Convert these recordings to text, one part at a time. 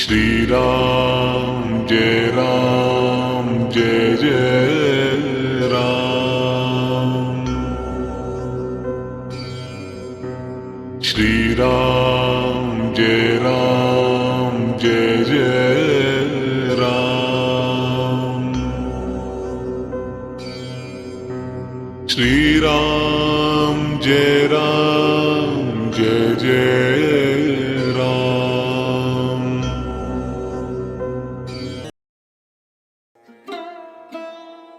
श्री राम जय राम जय जय राम। श्री राम जय राम जय जय राम। श्री राम जय राम जय जय राम।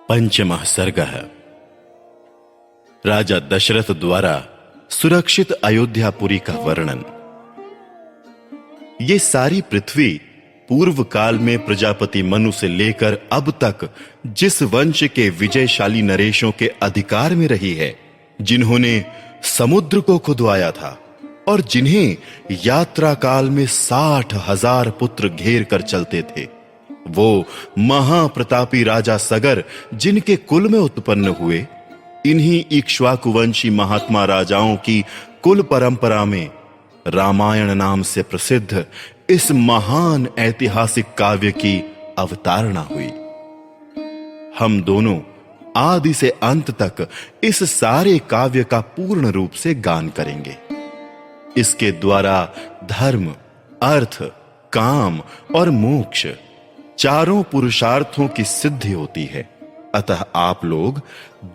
पंचमः सर्गः। राजा दशरथ द्वारा सुरक्षित अयोध्यापुरी का वर्णन। ये सारी पृथ्वी पूर्व काल में प्रजापति मनु से लेकर अब तक जिस वंश के विजयशाली नरेशों के अधिकार में रही है, जिन्होंने समुद्र को खुदवाया था और जिन्हें यात्रा काल में 60,000 पुत्र घेर कर चलते थे, वो महाप्रतापी राजा सगर जिनके कुल में उत्पन्न हुए, इन्हीं इक्ष्वाकुवंशी महात्मा राजाओं की कुल परंपरा में रामायण नाम से प्रसिद्ध इस महान ऐतिहासिक काव्य की अवतारणा हुई। हम दोनों आदि से अंत तक इस सारे काव्य का पूर्ण रूप से गान करेंगे। इसके द्वारा धर्म, अर्थ, काम और मोक्ष चारों पुरुषार्थों की सिद्धि होती है। अतः आप लोग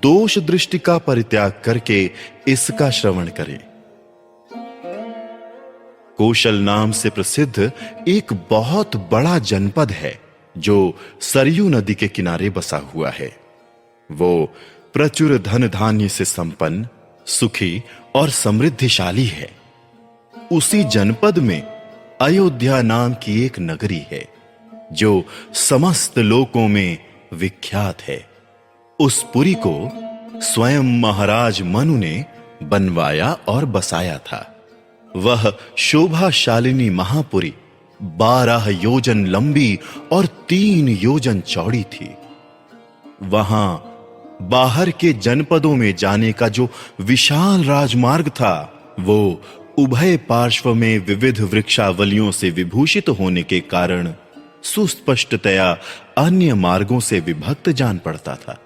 दोष दृष्टि का परित्याग करके इसका श्रवण करें। कौशल नाम से प्रसिद्ध एक बहुत बड़ा जनपद है जो सरयू नदी के किनारे बसा हुआ है। वो प्रचुर धन धान्य से संपन्न, सुखी और समृद्धिशाली है। उसी जनपद में अयोध्या नाम की एक नगरी है जो समस्त लोकों में विख्यात है। उस पुरी को स्वयं महाराज मनु ने बनवाया और बसाया था। वह शोभाशालिनी महापुरी 12 योजन लंबी और 3 योजन चौड़ी थी। वहां बाहर के जनपदों में जाने का जो विशाल राजमार्ग था, वो उभय पार्श्व में विविध वृक्षावलियों से विभूषित होने के कारण सुस्पष्टतया अन्य मार्गों से विभक्त जान पड़ता था।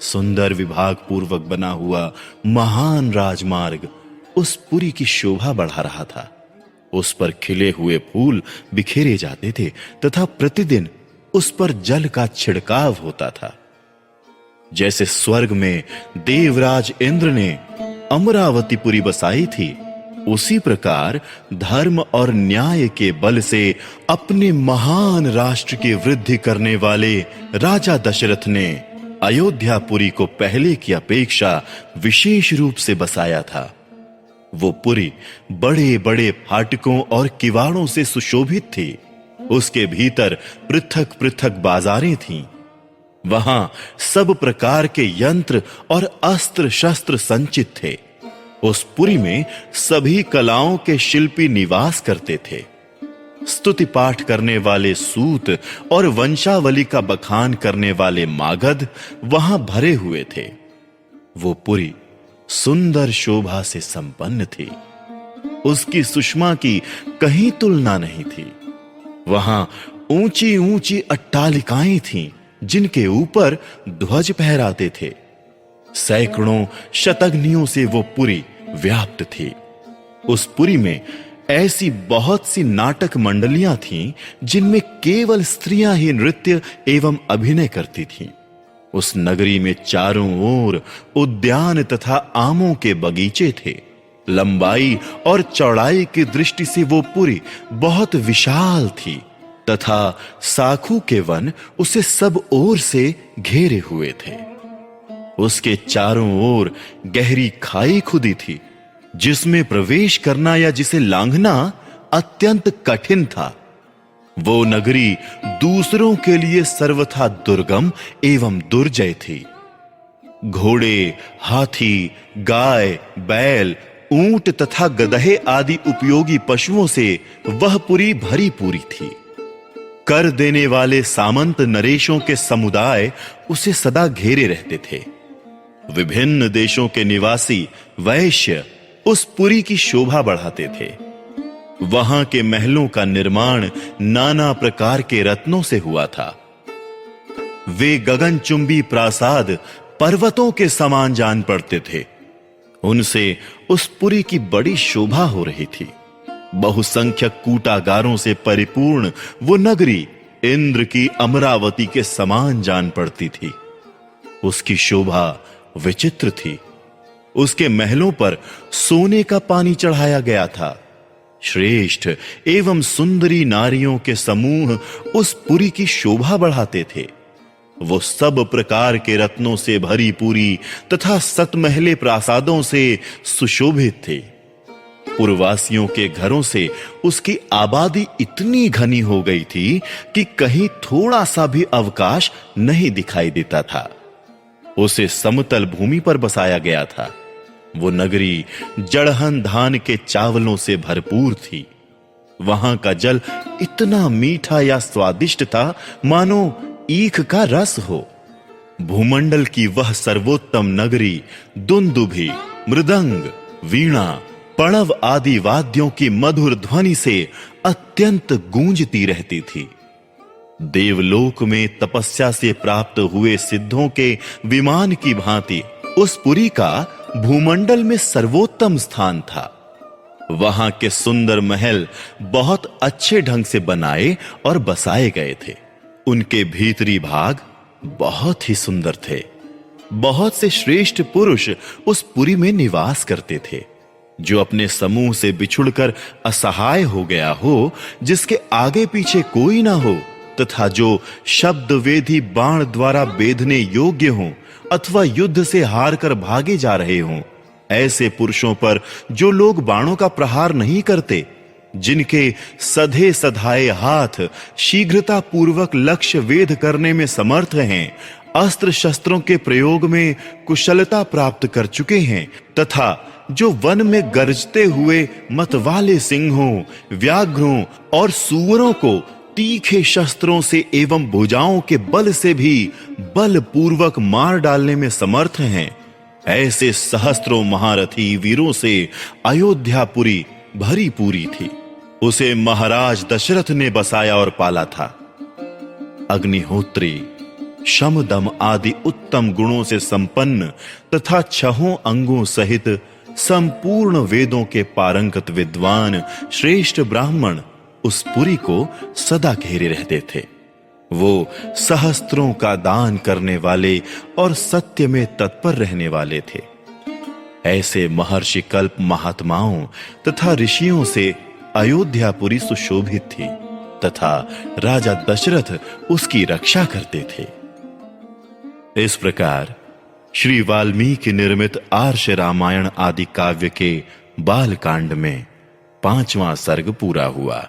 सुंदर विभाग पूर्वक बना हुआ महान राजमार्ग उस पुरी की शोभा बढ़ा रहा था। उस पर खिले हुए फूल बिखेरे जाते थे तथा प्रतिदिन उस पर जल का छिड़काव होता था। जैसे स्वर्ग में देवराज इंद्र ने अमरावतीपुरी बसाई थी, उसी प्रकार धर्म और न्याय के बल से अपने महान राष्ट्र की वृद्धि करने वाले राजा दशरथ ने अयोध्यापुरी को पहले की अपेक्षा विशेष रूप से बसाया था। वो पुरी बड़े बड़े फाटकों और किवाड़ों से सुशोभित थी। उसके भीतर पृथक पृथक बाजारें थीं। वहां सब प्रकार के यंत्र और अस्त्र शस्त्र संचित थे। उस पुरी में सभी कलाओं के शिल्पी निवास करते थे। स्तुति पाठ करने वाले सूत और वंशावली का बखान करने वाले मागध वहां भरे हुए थे। वो पुरी सुंदर शोभा से संपन्न थी। उसकी सुषमा की कहीं तुलना नहीं थी। वहां ऊंची ऊंची अट्टालिकाएं थीं, जिनके ऊपर ध्वज फहराते थे। सैकड़ों शतघ्नियों से वो पुरी व्याप्त थी। उस पुरी में ऐसी बहुत सी नाटक मंडलियां थीं, जिनमें केवल स्त्रियां ही नृत्य एवं अभिनय करती थीं। उस नगरी में चारों ओर उद्यान तथा आमों के बगीचे थे। लंबाई और चौड़ाई की दृष्टि से वो पुरी बहुत विशाल थी तथा साखू के वन उसे सब ओर से घेरे हुए थे। उसके चारों ओर गहरी खाई खुदी थी, जिसमें प्रवेश करना या जिसे लांघना अत्यंत कठिन था। वो नगरी दूसरों के लिए सर्वथा दुर्गम एवं दुर्जय थी। घोड़े, हाथी, गाय, बैल, ऊंट तथा गदहे आदि उपयोगी पशुओं से वह पुरी भरी पूरी थी। कर देने वाले सामंत नरेशों के समुदाय उसे सदा घेरे रहते थे। विभिन्न देशों के निवासी वैश्य उस पुरी की शोभा बढ़ाते थे। वहां के महलों का निर्माण नाना प्रकार के रत्नों से हुआ था। वे गगनचुंबी प्रासाद पर्वतों के समान जान पड़ते थे। उनसे उस पुरी की बड़ी शोभा हो रही थी। बहुसंख्यक कूटागारों से परिपूर्ण वो नगरी इंद्र की अमरावती के समान जान पड़ती थी। उसकी शोभा विचित्र थी। उसके महलों पर सोने का पानी चढ़ाया गया था। श्रेष्ठ एवं सुंदरी नारियों के समूह उस पुरी की शोभा बढ़ाते थे। वो सब प्रकार के रत्नों से भरी पूरी तथा सतमहले प्रासादों से सुशोभित थे। पुरवासियों के घरों से उसकी आबादी इतनी घनी हो गई थी कि कहीं थोड़ा सा भी अवकाश नहीं दिखाई देता था। उसे समतल भूमि पर बसाया गया था। वो नगरी जड़हन धान के चावलों से भरपूर थी। वहां का जल इतना मीठा या स्वादिष्ट था मानो ईख का रस हो। भूमंडल की वह सर्वोत्तम नगरी दुंदुभी, मृदंग, वीणा, पणव आदि वाद्यों की मधुर ध्वनि से अत्यंत गूंजती रहती थी। देवलोक में तपस्या से प्राप्त हुए सिद्धों के विमान की भांति उस पुरी का भूमंडल में सर्वोत्तम स्थान था। वहां के सुंदर महल बहुत अच्छे ढंग से बनाए और बसाए गए थे। उनके भीतरी भाग बहुत ही सुंदर थे। बहुत से श्रेष्ठ पुरुष उस पुरी में निवास करते थे। जो अपने समूह से बिछुड़कर असहाय हो गया हो, जिसके आगे पीछे कोई ना हो तथा जो शब्द वेदी बाण द्वारा बेधने योग्य हों अथवा युद्ध से हार कर भागे जा रहे हों, ऐसे पुरुषों पर जो लोग बाणों का प्रहार नहीं करते, जिनके सधे सधाए हाथ शीघ्रता पूर्वक लक्ष्य वेध करने में समर्थ हैं, अस्त्र शस्त्रों के प्रयोग में कुशलता प्राप्त कर चुके हैं तथा जो वन में गरजते हुए मतवाले सिंहों, व्याघ्रों और सूअरों को तीखे शस्त्रों से एवं भुजाओं के बल से भी बलपूर्वक मार डालने में समर्थ हैं, ऐसे सहस्त्रों महारथी वीरों से अयोध्यापुरी भरी पूरी थी। उसे महाराज दशरथ ने बसाया और पाला था। अग्निहोत्री, शम दम आदि उत्तम गुणों से संपन्न तथा छहों अंगों सहित संपूर्ण वेदों के पारंगत विद्वान श्रेष्ठ ब्राह्मण उस पुरी को सदा घेरे रहते थे। वो सहस्त्रों का दान करने वाले और सत्य में तत्पर रहने वाले थे। ऐसे महर्षि कल्प महात्माओं तथा ऋषियों से अयोध्यापुरी सुशोभित थी तथा राजा दशरथ उसकी रक्षा करते थे। इस प्रकार श्री वाल्मीकि निर्मित आर्ष रामायण आदि काव्य के बालकांड में 5वां सर्ग पूरा हुआ।